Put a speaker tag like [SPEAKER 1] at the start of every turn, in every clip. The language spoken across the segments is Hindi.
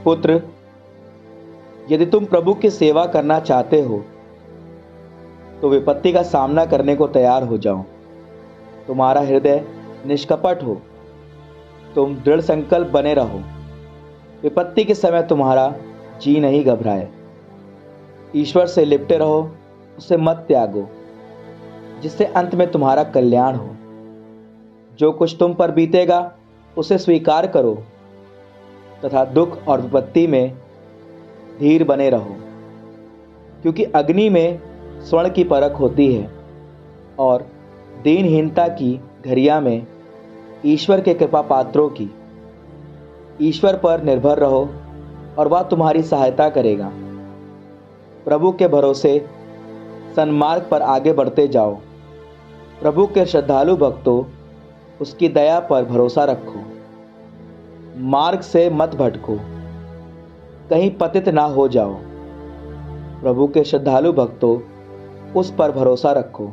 [SPEAKER 1] पुत्र, यदि तुम प्रभु की सेवा करना चाहते हो तो विपत्ति का सामना करने को तैयार हो जाओ। तुम्हारा हृदय निष्कपट हो, तुम दृढ़ संकल्प बने रहो। विपत्ति के समय तुम्हारा जी नहीं घबराए। ईश्वर से लिपटे रहो, उसे मत त्यागो, जिससे अंत में तुम्हारा कल्याण हो। जो कुछ तुम पर बीतेगा उसे स्वीकार करो तथा दुख और विपत्ति में धीर बने रहो, क्योंकि अग्नि में स्वर्ण की परख होती है और दीनहीनता की घड़िया में ईश्वर के कृपा पात्रों की। ईश्वर पर निर्भर रहो और वह तुम्हारी सहायता करेगा। प्रभु के भरोसे सन्मार्ग पर आगे बढ़ते जाओ। प्रभु के श्रद्धालु भक्तों, उसकी दया पर भरोसा रखो। मार्ग से मत भटको, कहीं पतित ना हो जाओ। प्रभु के श्रद्धालु भक्तों, उस पर भरोसा रखो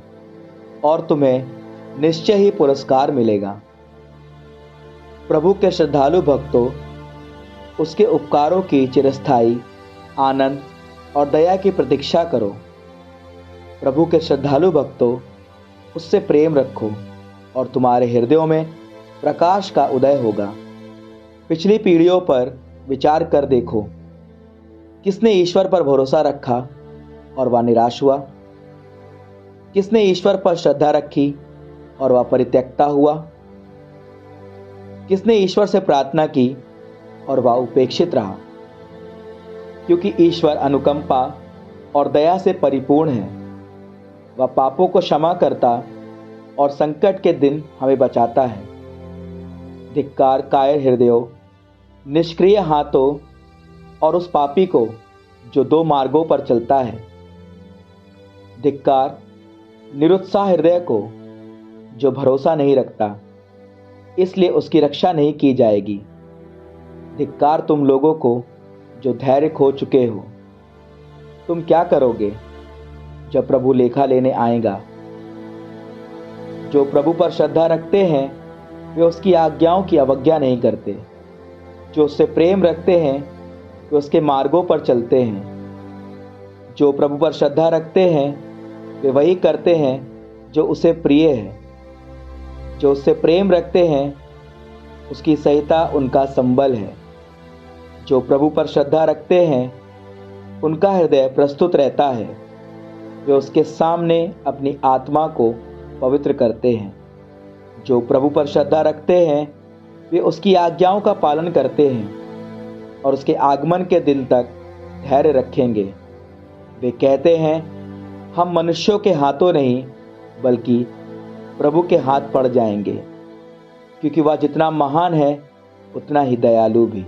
[SPEAKER 1] और तुम्हें निश्चय ही पुरस्कार मिलेगा। प्रभु के श्रद्धालु भक्तों, उसके उपकारों की चिरस्थायी आनंद और दया की प्रतीक्षा करो। प्रभु के श्रद्धालु भक्तों, उससे प्रेम रखो और तुम्हारे हृदयों में प्रकाश का उदय होगा। पिछली पीढ़ियों पर विचार कर देखो, किसने ईश्वर पर भरोसा रखा और वह निराश हुआ? किसने ईश्वर पर श्रद्धा रखी और वह परित्यक्ता हुआ? किसने ईश्वर से प्रार्थना की और वह उपेक्षित रहा? क्योंकि ईश्वर अनुकंपा और दया से परिपूर्ण है। वह पापों को क्षमा करता और संकट के दिन हमें बचाता है। धिक्कार कायर हृदयों, निष्क्रिय हाथों और उस पापी को जो दो मार्गों पर चलता है। धिक्कार निरुत्साह हृदय को जो भरोसा नहीं रखता, इसलिए उसकी रक्षा नहीं की जाएगी। धिक्कार तुम लोगों को जो धैर्य खो चुके हो। तुम क्या करोगे जब प्रभु लेखा लेने आएगा? जो प्रभु पर श्रद्धा रखते हैं वे उसकी आज्ञाओं की अवज्ञा नहीं करते। जो उससे प्रेम रखते हैं वे उसके मार्गों पर चलते हैं। जो प्रभु पर श्रद्धा रखते हैं वे वही करते हैं जो उसे प्रिय है। जो उससे प्रेम रखते हैं उसकी सहायता उनका संबल है। जो प्रभु पर श्रद्धा रखते हैं उनका हृदय प्रस्तुत रहता है। वे उसके सामने अपनी आत्मा को पवित्र करते हैं। जो प्रभु पर श्रद्धा रखते हैं वे उसकी आज्ञाओं का पालन करते हैं और उसके आगमन के दिन तक धैर्य रखेंगे। वे कहते हैं, हम मनुष्यों के हाथों नहीं बल्कि प्रभु के हाथ पड़ जाएंगे, क्योंकि वह जितना महान है उतना ही दयालु भी।